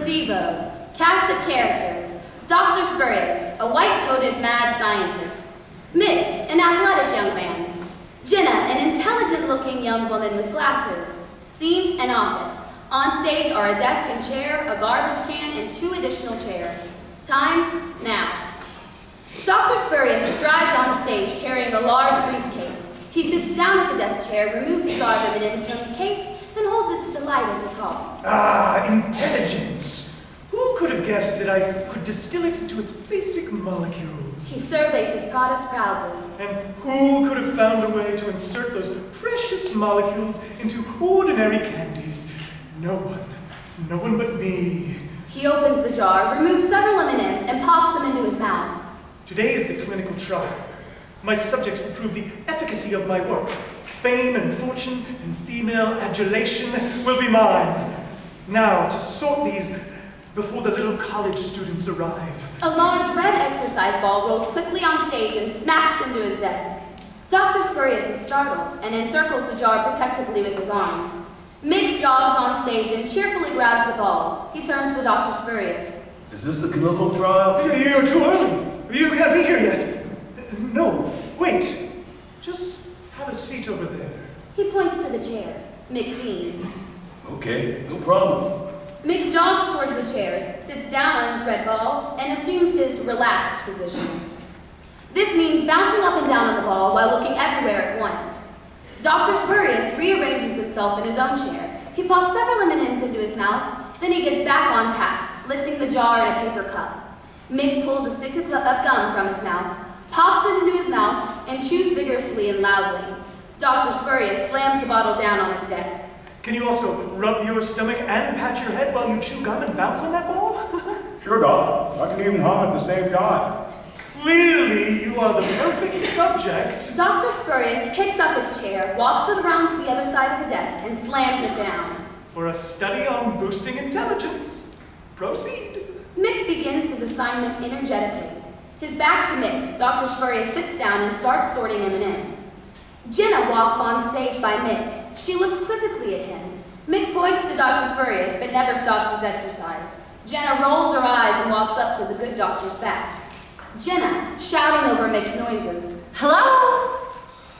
Placebo. Cast of characters. Dr. Spurious, a white-coated mad scientist. Mick, an athletic young man. Jenna, an intelligent-looking young woman with glasses. Scene, an office. On stage are a desk and chair, a garbage can, and 2 additional chairs. Time, now. Dr. Spurious strides on stage carrying a large briefcase. He sits down at the desk chair, removes the jar of M&Ms from his case, and holds it to the light as he talks. Ah, intelligence! Who could have guessed that I could distill it into its basic molecules? He surveys his product proudly. And who could have found a way to insert those precious molecules into ordinary candies? No one but me. He opens the jar, removes several M&Ms, and pops them into his mouth. Today is the clinical trial. My subjects will prove the efficacy of my work. Fame and fortune and female adulation will be mine. Now, to sort these before the little college students arrive. A large red exercise ball rolls quickly on stage and smacks into his desk. Dr. Spurious is startled and encircles the jar protectively with his arms. Mick jogs on stage and cheerfully grabs the ball. He turns to Dr. Spurious. Is this the clinical trial? You're too early. You can't be here yet. No, wait. Just have a seat over there. He points to the chairs. Mick beams. Okay, no problem. Mick jogs towards the chairs, sits down on his red ball, and assumes his relaxed position. This means bouncing up and down on the ball while looking everywhere at once. Dr. Spurious rearranges himself in his own chair. He pops several M&Ms into his mouth, then he gets back on task, lifting the jar in a paper cup. Mick pulls a stick of gum from his mouth, pops it into his mouth, and chews vigorously and loudly. Dr. Spurious slams the bottle down on his desk. Can you also rub your stomach and pat your head while you chew gum and bounce on that ball? Sure, Doc. I can even hum at the same time. Clearly, you are the perfect subject. Dr. Spurious picks up his chair, walks it around to the other side of the desk, and slams it down. For a study on boosting intelligence. Proceed. Mick begins his assignment energetically. His back to Mick, Dr. Spurious sits down and starts sorting M&Ms. Jenna walks on stage by Mick. She looks quizzically at him. Mick points to Dr. Spurious, but never stops his exercise. Jenna rolls her eyes and walks up to the good doctor's back. Jenna, shouting over Mick's noises. Hello?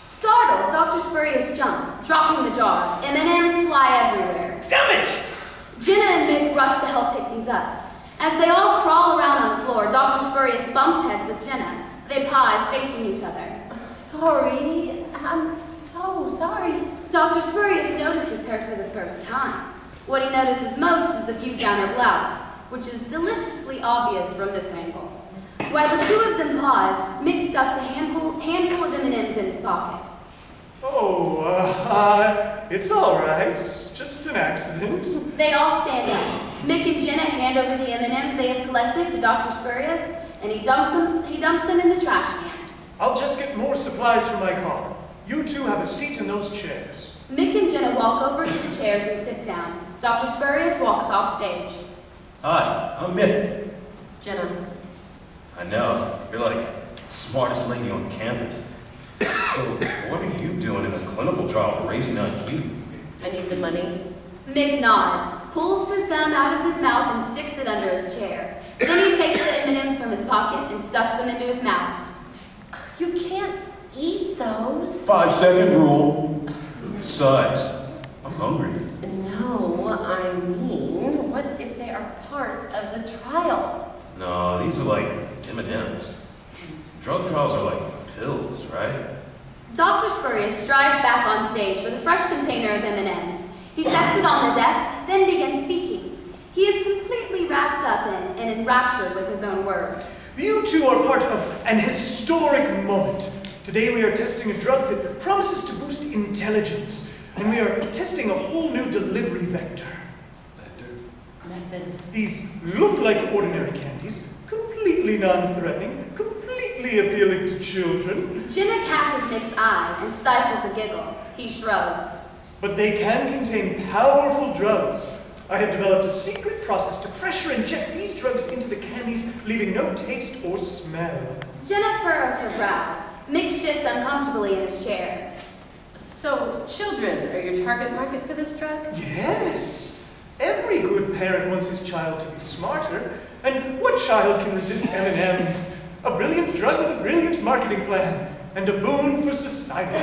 Startled, Dr. Spurious jumps, dropping the jar. M&Ms fly everywhere. Damn it! Jenna and Mick rush to help pick these up. As they all crawl around on the floor, Dr. Spurious bumps heads with Jenna. They pause, facing each other. Sorry, I'm so sorry. Dr. Spurious notices her for the first time. What he notices most is the view down her blouse, which is deliciously obvious from this angle. While the 2 of them pause, Mick stuffs a handful of M&Ms in his pocket. Oh, it's all right. Just an accident. They all stand up. Mick and Jenna hand over the M&Ms they have collected to Dr. Spurious, and he dumps them in the trash can. I'll just get more supplies for my car. You 2 have a seat in those chairs. Mick and Jenna walk over to the chairs and sit down. Dr. Spurious walks off stage. Hi, I'm Mick. Jenna. I know, you're like the smartest lady on campus. So, what are you doing in a clinical trial for raising IQ? I need the money. Mick nods, pulls his gum out of his mouth and sticks it under his chair. Then he takes the M&Ms from his pocket and stuffs them into his mouth. You can't eat those. 5-second rule. Besides, I'm hungry. No, I mean, what if they are part of the trial? No, these are like M&Ms. Drug trials are like pills, right? Dr. Spurious strides back on stage with a fresh container of M&Ms. He sets it on the desk, then begins speaking. He is completely wrapped up in and enraptured with his own words. You 2 are part of an historic moment. Today we are testing a drug that promises to boost intelligence, and we are testing a whole new delivery vector. Method. These look like ordinary candies, completely non-threatening, completely appealing to children. Jenna catches Mick's eye and stifles a giggle. He shrugs. But they can contain powerful drugs. I have developed a secret process to pressure inject these drugs into the candies, leaving no taste or smell. Jenna furrows her brow. Mick shifts uncomfortably in his chair. So, children are your target market for this drug? Yes. Every good parent wants his child to be smarter, and what child can resist M&Ms? A brilliant drug with a brilliant marketing plan, and a boon for society.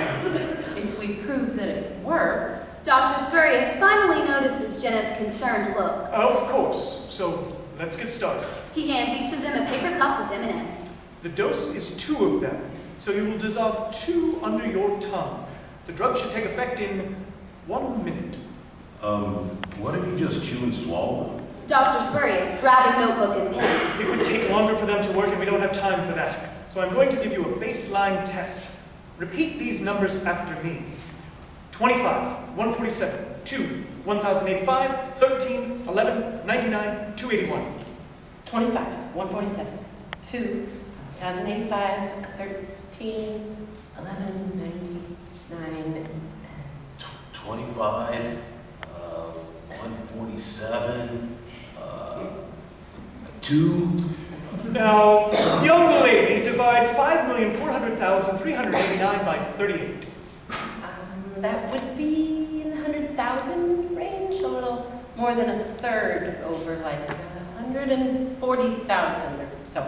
If we prove that it works... Dr. Spurious finally notices Jenna's concerned look. Of course. So, let's get started. He hands each of them a paper cup with M&Ms. The dose is 2 of them, so you will dissolve 2 under your tongue. The drug should take effect in 1 minute. What if you just chew and swallow them? Dr. Spurious, grabbing notebook and pen. It would take longer for them to work, and we don't have time for that. So I'm going to give you a baseline test. Repeat these numbers after me. 25, 147, 2, 1085, 13, 11, 99, 281. 25, 147, 2, 1085, 13, 11, 99... 25, 147, 2. Now, young lady, divide 5,400,389 by 38. That would be in the 100,000 range, a little more than a third over like 140,000 or so.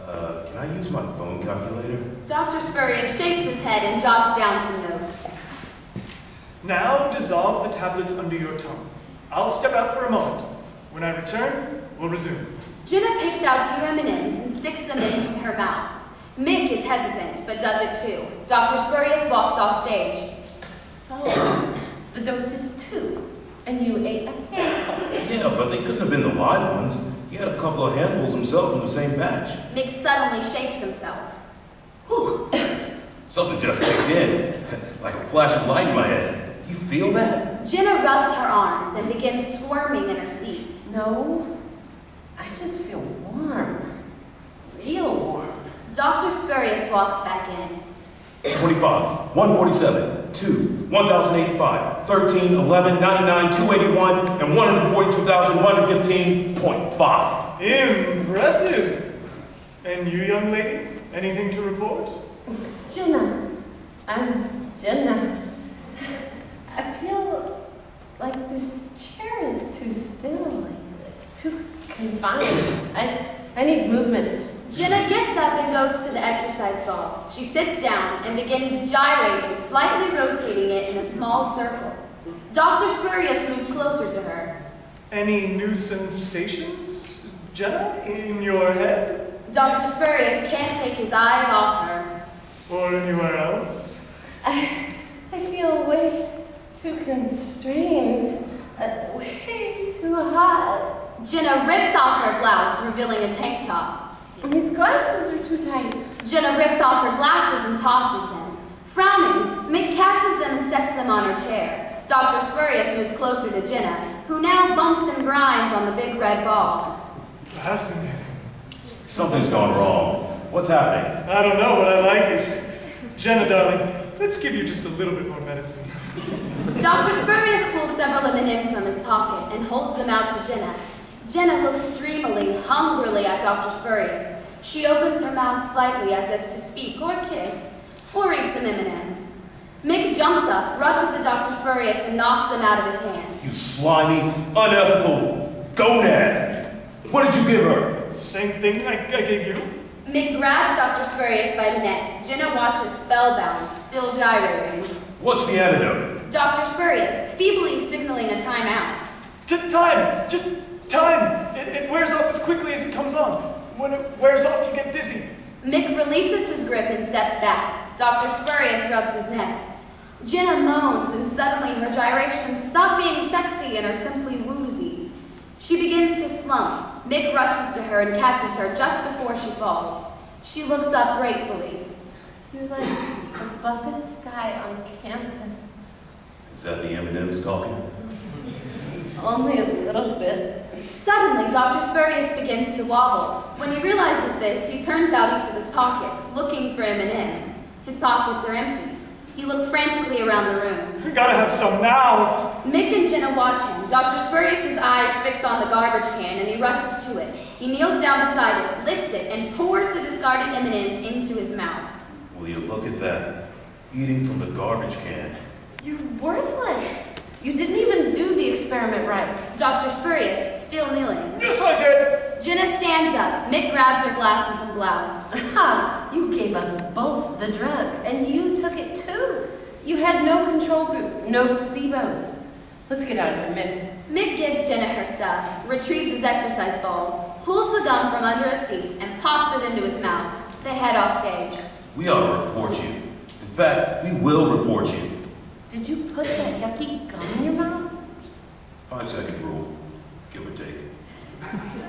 Can I use my phone calculator? Dr. Spurious shakes his head and jots down some notes. Now dissolve the tablets under your tongue. I'll step out for a moment. When I return, we'll resume. Jenna picks out 2 M&Ms and sticks them in her mouth. Mick is hesitant, but does it too. Dr. Spurious walks off stage. So, the dose is 2, and you ate a handful. Yeah, but they couldn't have been the live ones. He had a couple of handfuls himself in the same batch. Mick suddenly shakes himself. Whew. Something just kicked in, like a flash of light in my head. You feel that? Jenna rubs her arms and begins squirming in her seat. No, I just feel warm. Real warm. Dr. Spurious walks back in. 25, 147, 2, 1085, 13, 11, 99, 281, and 142,115.5. Impressive! And you, young lady, anything to report? Jenna. I'm Jenna. I feel like this chair is too still, like too confined. I need movement. Jenna gets up and goes to the exercise ball. She sits down and begins gyrating, slightly rotating it in a small circle. Dr. Spurious moves closer to her. Any new sensations, Jenna, in your head? Dr. Spurious can't take his eyes off her. Or anywhere else? I feel way too constrained, way too hot. Jenna rips off her blouse, revealing a tank top. These glasses are too tight. Jenna rips off her glasses and tosses them. Frowning, Mick catches them and sets them on her chair. Dr. Spurious moves closer to Jenna, who now bumps and grinds on the big red ball. Fascinating. Something's gone wrong. What's happening? I don't know, but I like it. Jenna, darling, let's give you just a little bit more medicine. Dr. Spurious pulls several M&Ms from his pocket and holds them out to Jenna. Jenna looks dreamily, hungrily at Dr. Spurious. She opens her mouth slightly as if to speak or kiss, or eat some M&Ms. Mick jumps up, rushes at Dr. Spurious, and knocks them out of his hand. You slimy, unethical gonad! What did you give her? Same thing I gave you. Mick grabs Dr. Spurious by the neck. Jenna watches spellbound, still gyrating. What's the antidote? Dr. Spurious, feebly signaling a timeout. Time! Just time! It wears off as quickly as it comes on. When it wears off, you get dizzy. Mick releases his grip and steps back. Dr. Spurious rubs his neck. Jenna moans, and suddenly her gyrations stop being sexy and are simply woozy. She begins to slump. Mick rushes to her and catches her just before she falls. She looks up gratefully. You're like the buffest guy on campus. Is that the M&M's talking? Only a little bit. Suddenly, Dr. Spurious begins to wobble. When he realizes this, he turns out each of his pockets, looking for M&Ms. His pockets are empty. He looks frantically around the room. We gotta have some now. Mick and Jenna watch him. Dr. Spurious's eyes fix on the garbage can, and he rushes to it. He kneels down beside it, lifts it, and pours the discarded M&Ms into his mouth. Will you look at that? Eating from the garbage can. You're worthless. You didn't even do the experiment right. Dr. Spurious, still kneeling. Yes, I did. Jenna stands up. Mick grabs her glasses and blouse. Ha! You gave us both the drug, and you took it too. You had no control group, no placebos. Let's get out of here, Mick. Mick gives Jenna her stuff, retrieves his exercise ball, pulls the gum from under a seat, and pops it into his mouth. They head off stage. We ought to report you. In fact, we will report you. Did you put that yucky gum in your mouth? 5-second rule, give or take.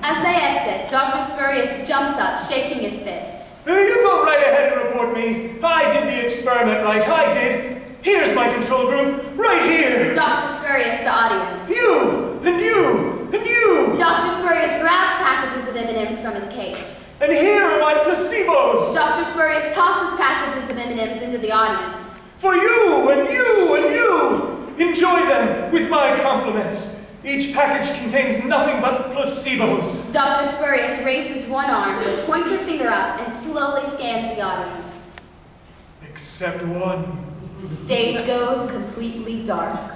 As they exit, Dr. Spurious jumps up, shaking his fist. You go right ahead and report me. I did the experiment right. I did. Here's my control group, right here. Dr. Spurious to audience. You, and you, and you. Dr. Spurious grabs packages of M&Ms from his case. And here are my placebos. Dr. Spurious tosses packages of M&Ms into the audience. For you, and you, and you. Enjoy them with my compliments. Each package contains nothing but placebos. Dr. Spurious raises one arm with pointer finger up and slowly scans the audience. Except one. Stage goes completely dark.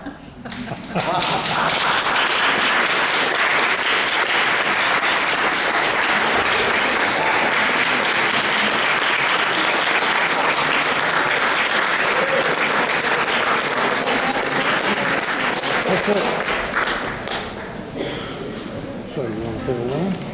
So you want to put it on?